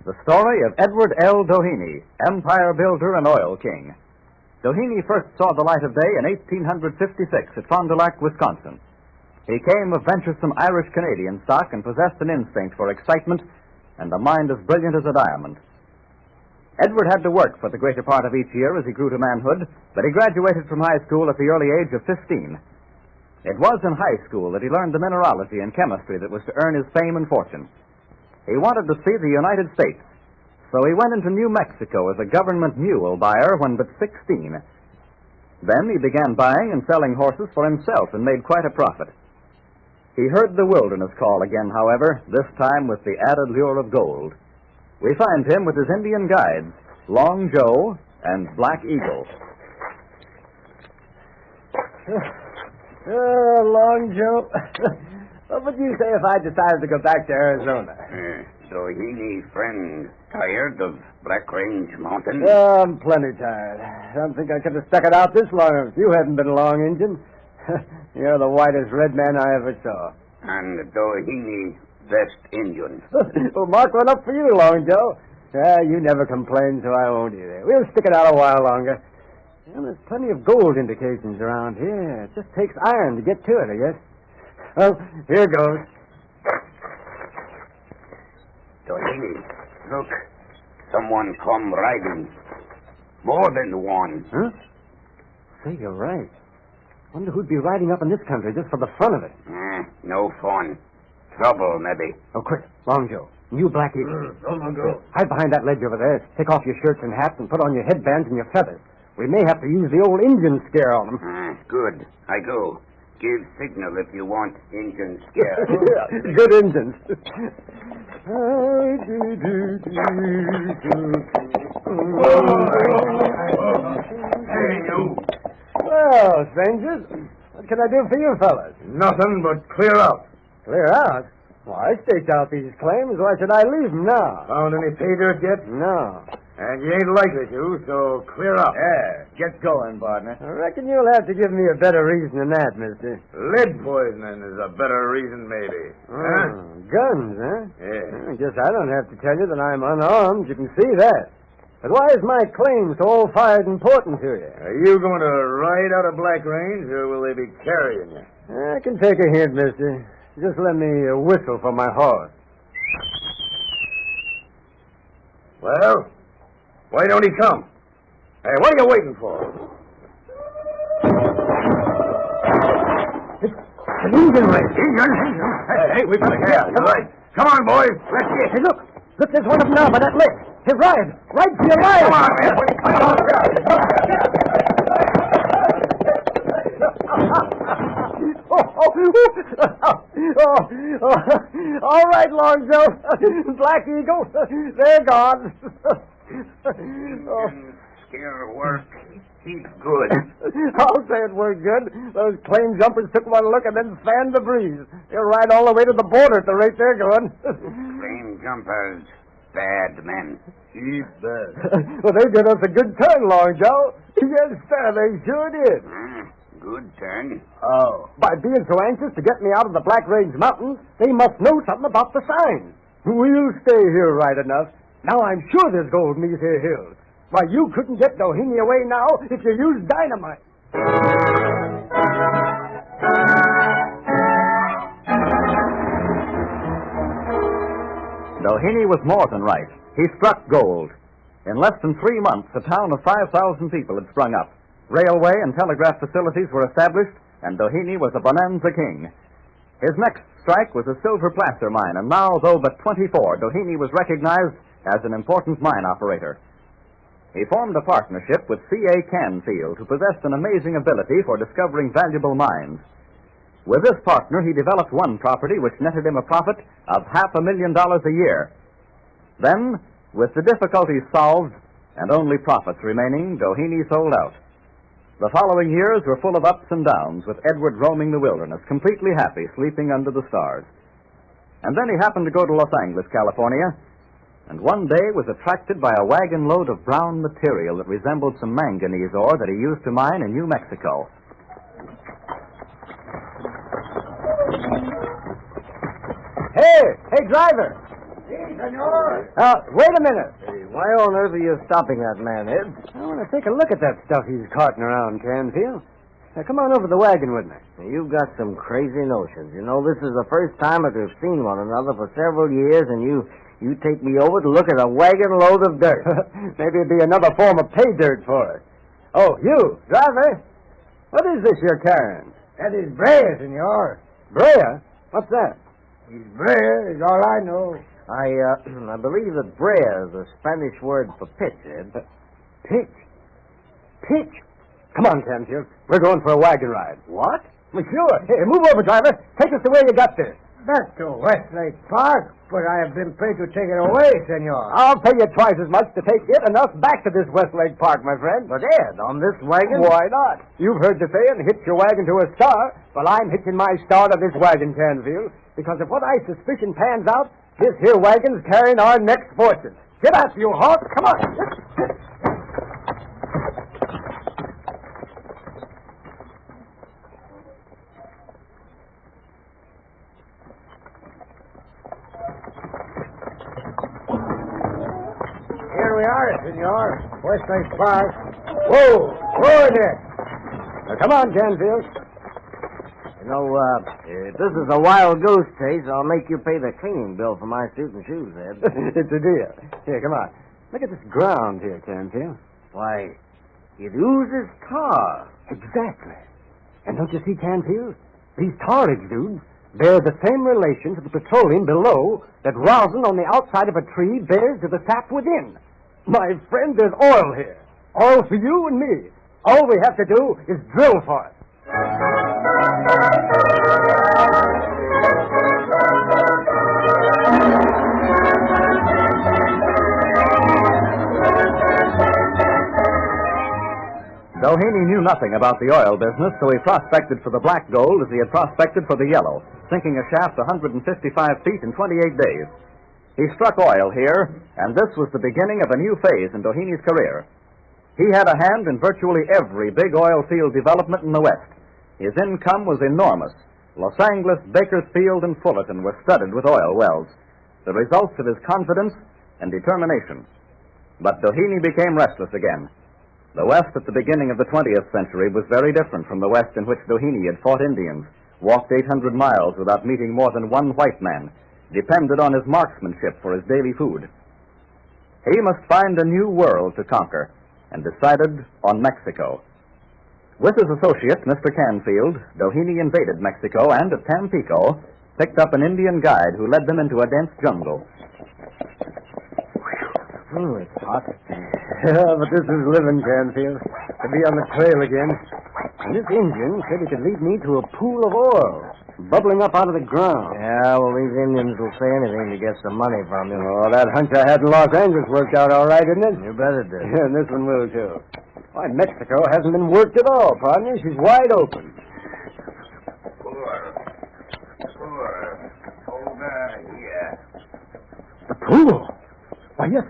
The story of Edward L. Doheny, empire builder and oil king. Doheny first saw the light of day in 1856 at Fond du Lac, Wisconsin. He came of venturesome Irish-Canadian stock and possessed an instinct for excitement and a mind as brilliant as a diamond. Edward had to work for the greater part of each year as he grew to manhood, but he graduated from high school at the early age of 15. It was in high school that he learned the mineralogy and chemistry that was to earn his fame and fortune. He wanted to see the United States, so he went into New Mexico as a government mule buyer when but 16. Then he began buying and selling horses for himself and made quite a profit. He heard the wilderness call again, however, this time with the added lure of gold. We find him with his Indian guides, Long Joe and Black Eagle. Long Joe. What would you say if I decided to go back to Arizona? Doheny, friend, tired of Black Range Mountain? I'm plenty tired. I don't think I could have stuck it out this long if you hadn't been along, Injun. You're the whitest red man I ever saw. And Doheny, best Indian. Well, mark one up for you, Long Joe. You never complain, so I won't either. We'll stick it out a while longer. Well, there's plenty of gold indications around here. It just takes iron to get to it, I guess. Well, here goes. Doheny, look. Someone come riding. More than one. Huh? Say, you're right. Wonder who'd be riding up in this country just for the fun of it. No fun. Trouble, maybe. Oh, quick, Long Joe. You, Black Eagle. Long Joe. Hide behind that ledge over there. Take off your shirts and hats and put on your headbands and your feathers. We may have to use the old Indian scare on them. Good. I go. Give signal if you want Indian scare. Good Indians. Hey, you. Well, strangers, what can I do for you fellas? Nothing but clear out. Clear out? Well, I staked out these claims. Why should I leave them now? Found any pay dirt yet? No. And you ain't likely to, so clear out. Yeah, get going, partner. I reckon you'll have to give me a better reason than that, mister. Lead poisoning is a better reason, maybe. Guns, huh? Yeah. I guess I don't have to tell you that I'm unarmed. You can see that. But why is my claim so all-fired important to you? Are you going to ride out of Black Range, or will they be carrying you? I can take a hint, mister. Just let me whistle for my horse. Well, why don't he come? Hey, what are you waiting for? It's an Indian race. Hey, we've got to you're right. Come on, boys. Let's get. Hey, look. Look, there's one of them now by that ledge. Hey, ride. Ride for your life. Come on, man. All right, Long Joe. Black Eagle, they're gone. Scare work. He's good. I'll say it worked good. Those claim jumpers took one look and then fanned the breeze. They'll ride all the way to the border at the rate they're going. Claim jumpers. Bad men. He's bad. Well, they did us a good turn, Long Joe. Yes, sir, they sure did. Good turn. Oh. By being so anxious to get me out of the Black Range Mountains, they must know something about the signs. We'll stay here right enough. Now I'm sure there's gold in these here hills. Why, you couldn't get Doheny away now if you used dynamite. Doheny was more than right. He struck gold. In less than 3 months, a town of 5,000 people had sprung up. Railway and telegraph facilities were established, and Doheny was a bonanza king. His next strike was a silver placer mine, and now, though but 24, Doheny was recognized as an important mine operator. He formed a partnership with C.A. Canfield, who possessed an amazing ability for discovering valuable mines. With this partner, he developed one property which netted him a profit of $500,000 a year. Then, with the difficulties solved and only profits remaining, Doheny sold out. The following years were full of ups and downs, with Edward roaming the wilderness, completely happy, sleeping under the stars. And then he happened to go to Los Angeles, California, and one day was attracted by a wagon load of brown material that resembled some manganese ore that he used to mine in New Mexico. Hey, driver! Wait a minute. Hey, why on earth are you stopping that man, Ed? I want to take a look at that stuff he's carting around, Canfield. Now, come on over to the wagon with me. You've got some crazy notions. You know, this is the first time that we've seen one another for several years, and you take me over to look at a wagon load of dirt. Maybe it'd be another form of pay dirt for us. Oh, you, driver. What is this you're carrying? That is Brea, senor. Brea? What's that? His Brea is all I know. I believe that brea is the Spanish word for pitch, Ed. Pitch? Pitch? Come on, Canfield. We're going for a wagon ride. What? Well, sure. Hey, move over, driver. Take us to where you got this. Back to Westlake Park, but I have been paid to take it away, senor. I'll pay you twice as much to take it and us back to this Westlake Park, my friend. But, Ed, on this wagon? Why not? You've heard the saying, hitch your wagon to a star. Well, I'm hitching my star to this wagon, Canfield, because if what I suspicion pans out, this here wagon's carrying our next fortune. Get out, you hawk. Come on. Here we are, senor. Westlake Park. Whoa there. Now, come on, Canfield. You know, if this is a wild goose chase, I'll make you pay the cleaning bill for my suit and shoes, Ed. It's a deal. Here, come on. Look at this ground here, Canfield. Why, it oozes tar. Exactly. And don't you see, Canfield? These tar exudes bear the same relation to the petroleum below that rosin on the outside of a tree bears to the sap within. My friend, there's oil here. Oil for you and me. All we have to do is drill for it. Doheny knew nothing about the oil business, so he prospected for the black gold as he had prospected for the yellow, sinking a shaft 155 feet in 28 days. He struck oil here, and this was the beginning of a new phase in Doheny's career. He had a hand in virtually every big oil field development in the West. His income was enormous. Los Angeles, Bakersfield, and Fullerton were studded with oil wells, the results of his confidence and determination. But Doheny became restless again. The West at the beginning of the 20th century was very different from the West in which Doheny had fought Indians, walked 800 miles without meeting more than one white man, depended on his marksmanship for his daily food. He must find a new world to conquer, and decided on Mexico. With his associate, Mr. Canfield, Doheny invaded Mexico and, at Tampico, picked up an Indian guide who led them into a dense jungle. Oh, it's hot. Yeah, but this is living, Canfield. To be on the trail again. And this Indian said he could lead me to a pool of oil, bubbling up out of the ground. Yeah, well, these Indians will say anything to get some money from you. Oh, that hunch I had in Los Angeles worked out all right, didn't it? You bet it did. Yeah, and this one will, too. Why, Mexico hasn't been worked at all, partner. She's wide open. Poor. Over here. The pool? Why, yes.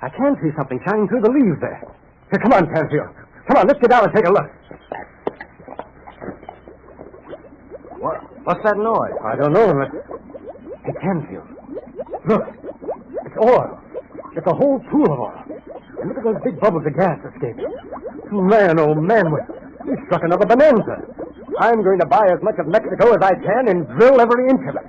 I can see something shining through the leaves there. Here, come on, Canfield. Come on, let's get down and take a look. What's that noise? I don't know, but... Hey, Canfield. Look. It's oil. It's a whole pool of oil. And look at those big bubbles of gas escaping. Man, oh, man, we struck another bonanza. I'm going to buy as much of Mexico as I can and drill every inch of it.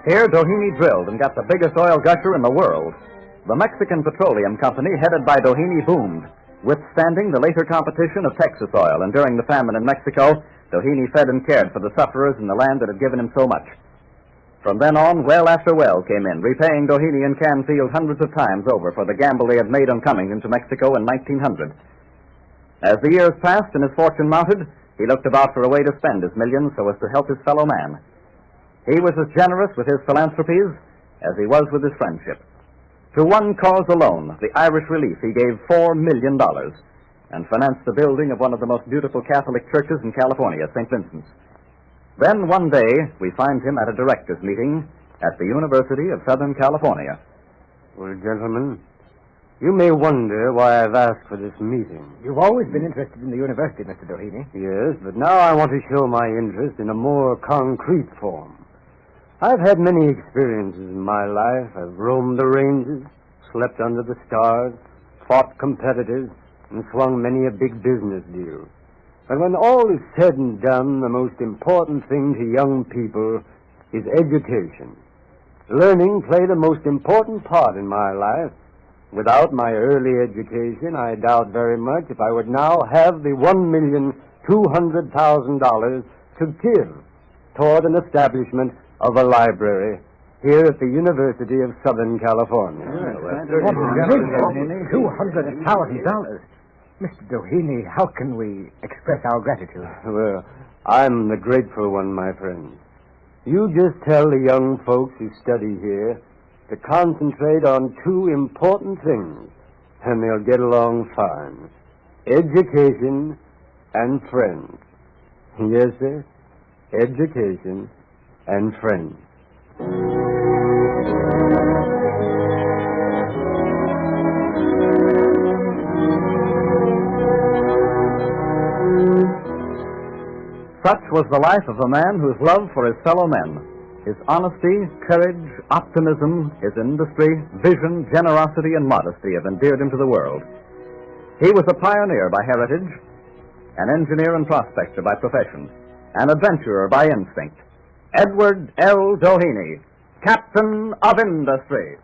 Here, Doheny drilled and got the biggest oil gusher in the world. The Mexican Petroleum Company, headed by Doheny, boomed, withstanding the later competition of Texas oil. And during the famine in Mexico, Doheny fed and cared for the sufferers in the land that had given him so much. From then on, well after well came in, repaying Doheny and Canfield hundreds of times over for the gamble they had made on coming into Mexico in 1900. As the years passed and his fortune mounted, he looked about for a way to spend his millions so as to help his fellow man. He was as generous with his philanthropies as he was with his friendship. To one cause alone, the Irish Relief, he gave $4 million and financed the building of one of the most beautiful Catholic churches in California, St. Vincent's. Then one day, we find him at a directors' meeting at the University of Southern California. Well, gentlemen, you may wonder why I've asked for this meeting. You've always been interested in the university, Mr. Doheny. Yes, but now I want to show my interest in a more concrete form. I've had many experiences in my life. I've roamed the ranges, slept under the stars, fought competitors, and swung many a big business deal. But when all is said and done, the most important thing to young people is education. Learning played a most important part in my life. Without my early education, I doubt very much if I would now have the $1,200,000 to give toward an establishment of a library here at the University of Southern California. $200,000. Mr. Doheny, how can we express our gratitude? Well, I'm the grateful one, my friend. You just tell the young folks who study here to concentrate on two important things, and they'll get along fine. Education and friends. Yes, sir. Education and friends. Such was the life of a man whose love for his fellow men, his honesty, courage, optimism, his industry, vision, generosity, and modesty have endeared him to the world. He was a pioneer by heritage, an engineer and prospector by profession, an adventurer by instinct. Edward L. Doheny, Captain of Industry.